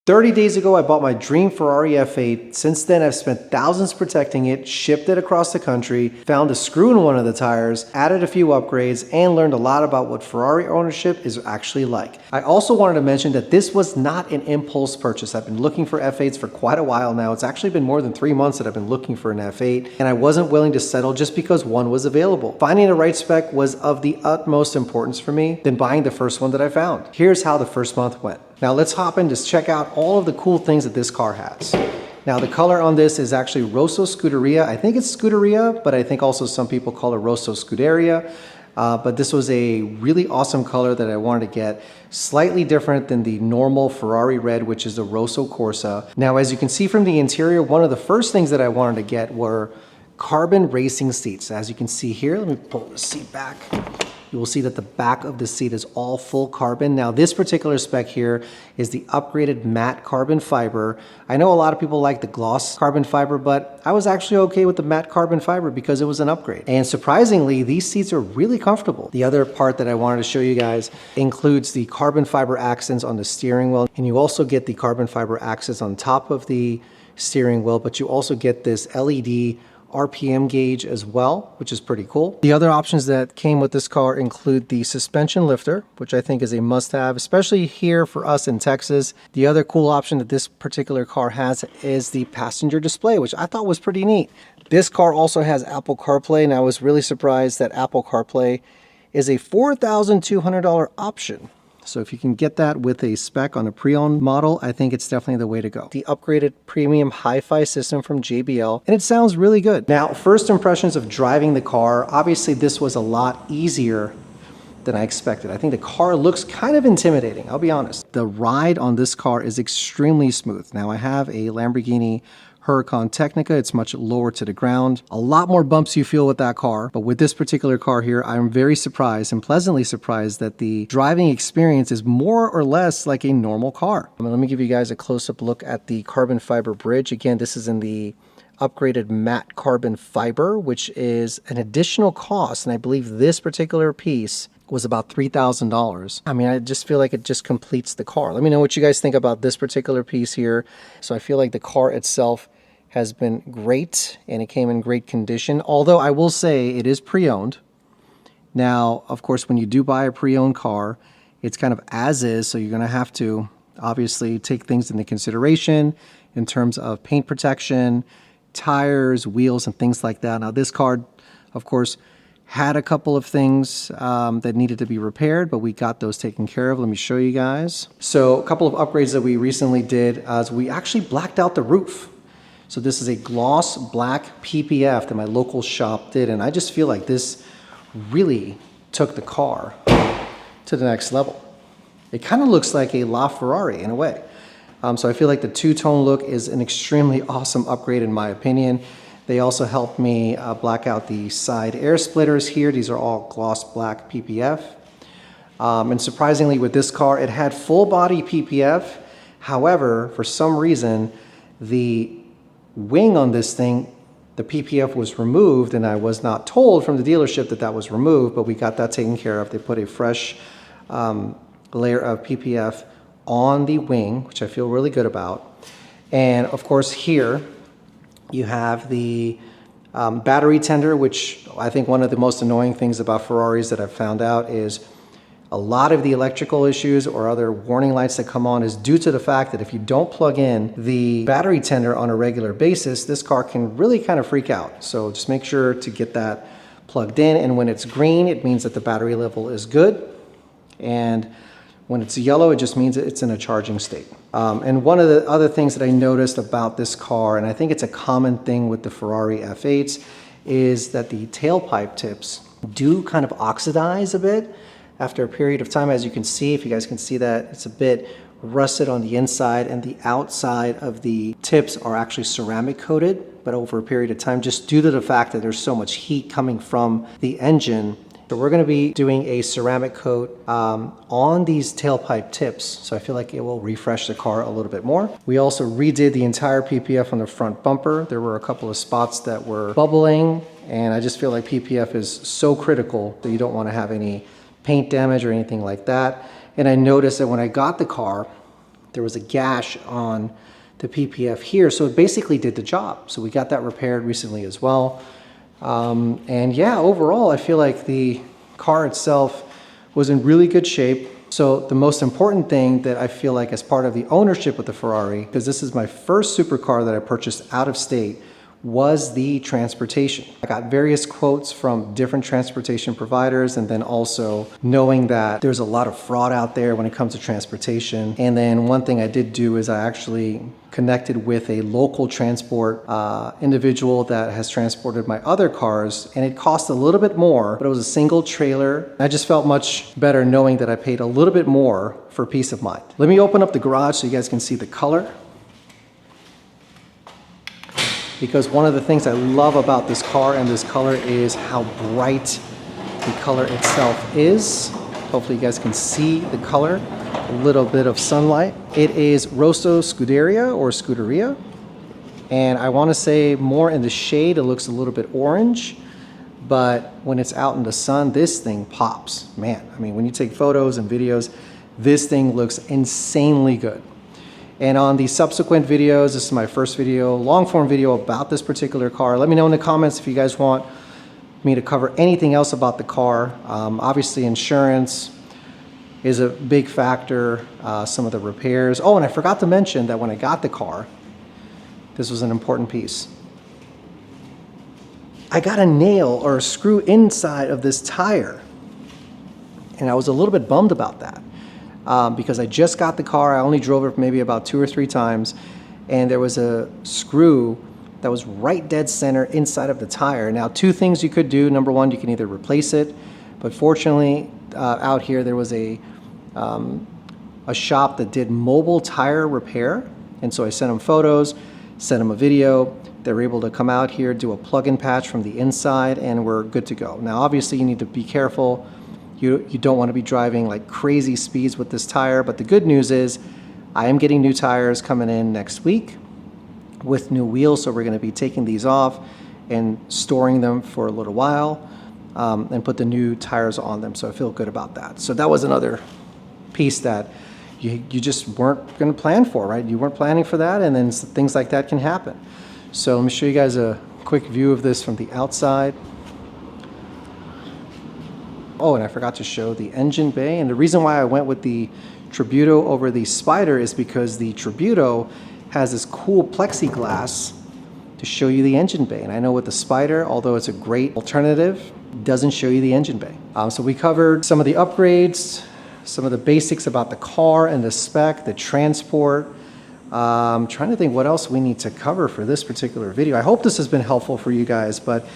30 days ago, I bought my dream Ferrari F8. Since then, I've spent thousands protecting it, shipped it across the country, found a screw in one of the tires, added a few upgrades, and learned a lot about what Ferrari ownership is actually like. I also wanted to mention that this was not an impulse purchase. I've been looking for F8s for quite a while now. It's actually been more than 3 months that I've been looking for an F8, and I wasn't willing to settle just because one was available. Finding the right spec was of the utmost importance for me than buying the first one that I found. Here's how the first month went. Now let's hop in to check out all of the cool things that this car has. Now the color on this is actually Rosso Scuderia. I think it's Scuderia, but I think also some people call it Rosso Scuderia. But this was a really awesome color that I wanted to get. Slightly different than the normal Ferrari red, which is the Rosso Corsa. Now, as you can see from the interior, one of the first things that I wanted to get were carbon racing seats. As you can see here, let me pull the seat back. You will see that the back of the seat is all full carbon. Now this particular spec here is the upgraded matte carbon fiber. I know a lot of people like the gloss carbon fiber, but I was actually okay with the matte carbon fiber because it was an upgrade. And surprisingly, these seats are really comfortable. The other part that I wanted to show you guys includes the carbon fiber accents on the steering wheel. And you also get the carbon fiber accents on top of the steering wheel, but you also get this LED RPM gauge as well, which is pretty cool. The other options that came with this car include the suspension lifter, which I think is a must-have, especially here for us in Texas. The other cool option that this particular car has is the passenger display, which I thought was pretty neat. This car also has Apple CarPlay, and I was really surprised that Apple CarPlay is a $4,200 option. So if you can get that with a spec on a pre-owned model, I think it's definitely the way to go. The upgraded premium hi-fi system from JBL, and it sounds really good. Now, first impressions of driving the car, obviously this was a lot easier than I expected. I think the car looks kind of intimidating, I'll be honest. The ride on this car is extremely smooth. Now I have a Lamborghini Huracan Tecnica. It's much lower to the ground. A lot more bumps you feel with that car, but with this particular car here, I'm very surprised and pleasantly surprised that the driving experience is more or less like a normal car. Let me give you guys a close-up look at the carbon fiber bridge. Again, this is in the upgraded matte carbon fiber, which is an additional cost, and I believe this particular piece was about $3,000. I mean, I just feel like it just completes the car. Let me know what you guys think about this particular piece here. So I feel like the car itself has been great and it came in great condition. Although I will say it is pre-owned. Now, of course, when you do buy a pre-owned car, it's kind of as is. So you're going to have to obviously take things into consideration in terms of paint protection, tires, wheels, and things like that. Now this car, of course, had a couple of things that needed to be repaired, but we got those taken care of. Let me show you guys. So a couple of upgrades that we recently did is we actually blacked out the roof. So this is a gloss black PPF that my local shop did, and I just feel like this really took the car to the next level. It kind of looks like a LaFerrari in a way. So I feel like the two-tone look is an extremely awesome upgrade in my opinion. They also helped me black out the side air splitters here. These are all gloss black PPF. And surprisingly with this car, it had full body PPF. However, for some reason, the wing on this thing, the PPF was removed, and I was not told from the dealership that that was removed, but we got that taken care of. They put a fresh layer of PPF on the wing, which I feel really good about. And of course here you have the battery tender, which I think one of the most annoying things about Ferraris that I've found out is a lot of the electrical issues or other warning lights that come on is due to the fact that if you don't plug in the battery tender on a regular basis, this car can really kind of freak out. So just make sure to get that plugged in, and when it's green, it means that the battery level is good, and when it's yellow, it just means that it's in a charging state. And one of the other things that I noticed about this car, and I think it's a common thing with the Ferrari F8s, is that the tailpipe tips do kind of oxidize a bit after a period of time. As you can see, if you guys can see that, it's a bit rusted on the inside, and the outside of the tips are actually ceramic coated, but over a period of time, just due to the fact that there's so much heat coming from the engine. So we're going to be doing a ceramic coat on these tailpipe tips, so I feel like it will refresh the car a little bit more. We also redid the entire PPF on the front bumper. There were a couple of spots that were bubbling, and I just feel like PPF is so critical that you don't want to have any paint damage or anything like that. And I noticed that when I got the car, there was a gash on the PPF here, so it basically did the job. So we got that repaired recently as well. And yeah, overall, I feel like the car itself was in really good shape. So the most important thing that I feel like as part of the ownership with the Ferrari, because this is my first supercar that I purchased out of state, was the transportation. I got various quotes from different transportation providers, and then also knowing that there's a lot of fraud out there when it comes to transportation. And then one thing I did do is I actually connected with a local transport individual that has transported my other cars, and it cost a little bit more, but it was a single trailer. I just felt much better knowing that I paid a little bit more for peace of mind. Let me open up the garage so you guys can see the color. Because one of the things I love about this car and this color is how bright the color itself is. Hopefully you guys can see the color, a little bit of sunlight. It is Rosso Scuderia or Scuderia. And I want to say more in the shade, it looks a little bit orange. But when it's out in the sun, this thing pops. Man, I mean, when you take photos and videos, this thing looks insanely good. And on the subsequent videos, this is my first video, long form video about this particular car. Let me know in the comments if you guys want me to cover anything else about the car. Obviously insurance is a big factor, some of the repairs. Oh, and I forgot to mention that when I got the car, this was an important piece. I got a nail or a screw inside of this tire. And I was a little bit bummed about that. Because I just got the car, I only drove it maybe about 2 or 3 times, and there was a screw that was right dead center inside of the tire. Now, 2 things you could do. Number one, you can either replace it, but fortunately out here there was a shop that did mobile tire repair, and so I sent them photos, sent them a video. They were able to come out here, do a plug-in patch from the inside, and we're good to go. Now, obviously you need to be careful. You don't want to be driving like crazy speeds with this tire, but the good news is I am getting new tires coming in next week with new wheels, so we're going to be taking these off and storing them for a little while and put the new tires on them, so I feel good about that. So that was another piece that you just weren't going to plan for, right? You weren't planning for that, and then things like that can happen. So let me show you guys a quick view of this from the outside. Oh, and I forgot to show the engine bay. And the reason why I went with the Tributo over the Spider is because the Tributo has this cool plexiglass to show you the engine bay. And I know with the Spider, although it's a great alternative, it doesn't show you the engine bay. So we covered some of the upgrades, some of the basics about the car and the spec, the transport. I'm trying to think what else we need to cover for this particular video. I hope this has been helpful for you guys, but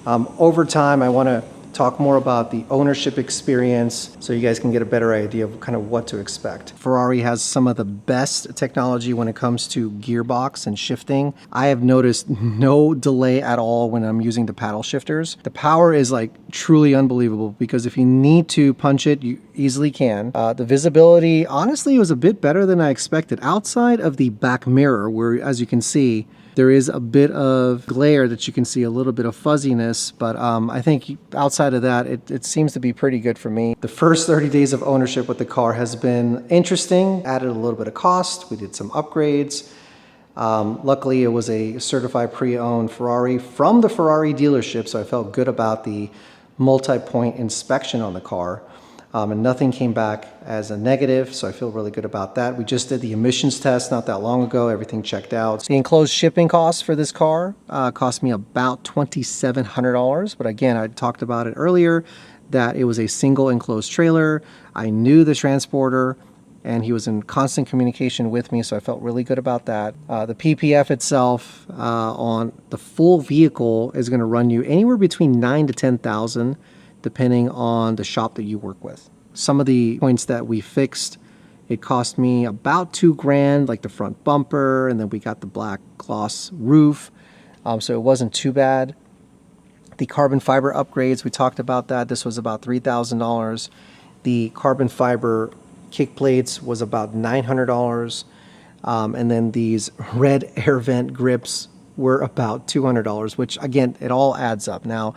over time I want to talk more about the ownership experience so you guys can get a better idea of kind of what to expect. Ferrari has some of the best technology when it comes to gearbox and shifting. I have noticed no delay at all when I'm using the paddle shifters. The power is like truly unbelievable because if you need to punch it, you easily can. The visibility, honestly, was a bit better than I expected outside of the back mirror where, as you can see, there is a bit of glare that you can see, a little bit of fuzziness, but I think outside of that, it seems to be pretty good for me. The first 30 days of ownership with the car has been interesting, added a little bit of cost. We did some upgrades. Luckily, it was a certified pre-owned Ferrari from the Ferrari dealership, so I felt good about the multi-point inspection on the car. And nothing came back as a negative, so I feel really good about that. We just did the emissions test not that long ago. Everything checked out. The enclosed shipping costs for this car cost me about $2,700, but again, I talked about it earlier that it was a single enclosed trailer. I knew the transporter, and he was in constant communication with me, so I felt really good about that. The PPF itself on the full vehicle is going to run you anywhere between $9,000 to $10,000. Depending on the shop that you work with. Some of the points that we fixed, it cost me about $2,000, like the front bumper, and then we got the black gloss roof, so it wasn't too bad. The carbon fiber upgrades, we talked about that. This was about $3,000. The carbon fiber kick plates was about $900, and then these red air vent grips were about $200, which again, it all adds up. Now,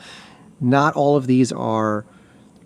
not all of these are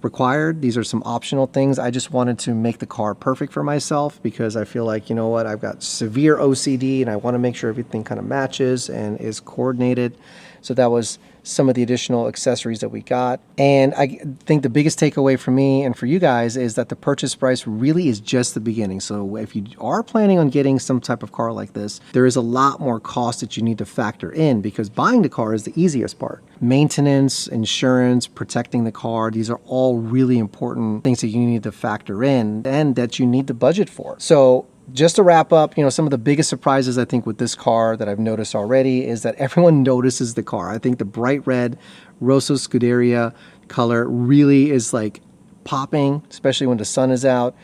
required. These are some optional things. I just wanted to make the car perfect for myself because I feel like, you know what, I've got severe OCD and I want to make sure everything kind of matches and is coordinated. So that was some of the additional accessories that we got. And I think the biggest takeaway for me and for you guys is that the purchase price really is just the beginning. So if you are planning on getting some type of car like this, there is a lot more cost that you need to factor in because buying the car is the easiest part. Maintenance, insurance, protecting the car, these are all really important things that you need to factor in and that you need to budget for. So just to wrap up, you know, some of the biggest surprises I think with this car that I've noticed already is that everyone notices the car. I think the bright red Rosso Scuderia color really is like popping, especially when the sun is out.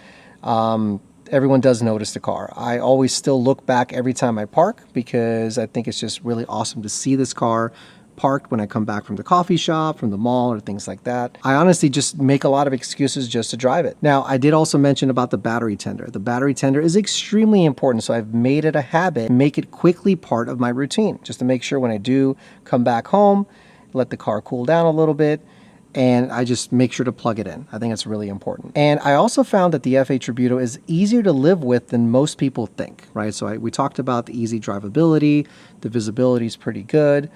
Everyone does notice the car. I always still look back every time I park because I think it's just really awesome to see this car parked when I come back from the coffee shop, from the mall, or things like that. I honestly just make a lot of excuses just to drive it. Now, I did also mention about the battery tender. The battery tender is extremely important, so I've made it a habit, make it quickly part of my routine, just to make sure when I do come back home, let the car cool down a little bit, and I just make sure to plug it in. I think it's really important. And I also found that the F8 Tributo is easier to live with than most people think, right? So we talked about the easy drivability, the visibility is pretty good.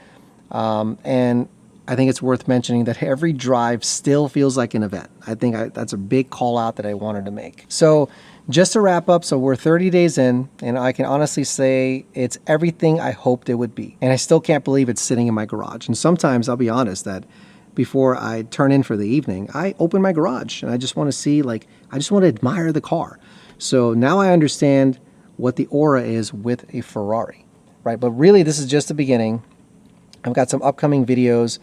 And I think it's worth mentioning that every drive still feels like an event. I think that's a big call out that I wanted to make. So just to wrap up, so we're 30 days in and I can honestly say it's everything I hoped it would be. And I still can't believe it's sitting in my garage. And sometimes I'll be honest that before I turn in for the evening, I open my garage and I just want to see, like, I just want to admire the car. So now I understand what the aura is with a Ferrari, right? But really this is just the beginning. I've got some upcoming videos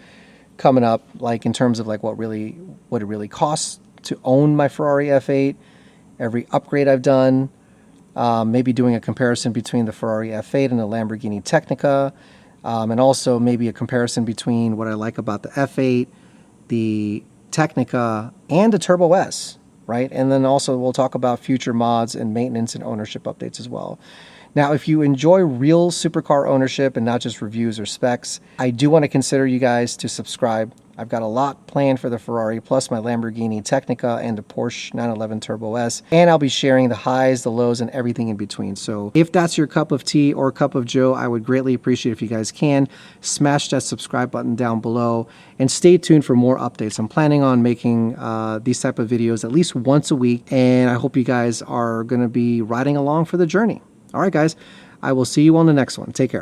coming up, like in terms of like what it really costs to own my Ferrari F8, every upgrade I've done, maybe doing a comparison between the Ferrari F8 and the Lamborghini Tecnica, and also maybe a comparison between what I like about the F8, the Tecnica, and the Turbo S, right? And then also we'll talk about future mods and maintenance and ownership updates as well. Now, if you enjoy real supercar ownership and not just reviews or specs, I do want to consider you guys to subscribe. I've got a lot planned for the Ferrari, plus my Lamborghini Tecnica and the Porsche 911 Turbo S. And I'll be sharing the highs, the lows, and everything in between. So if that's your cup of tea or cup of joe, I would greatly appreciate if you guys can smash that subscribe button down below and stay tuned for more updates. I'm planning on making these type of videos at least once a week. And I hope you guys are going to be riding along for the journey. All right, guys, I will see you on the next one. Take care.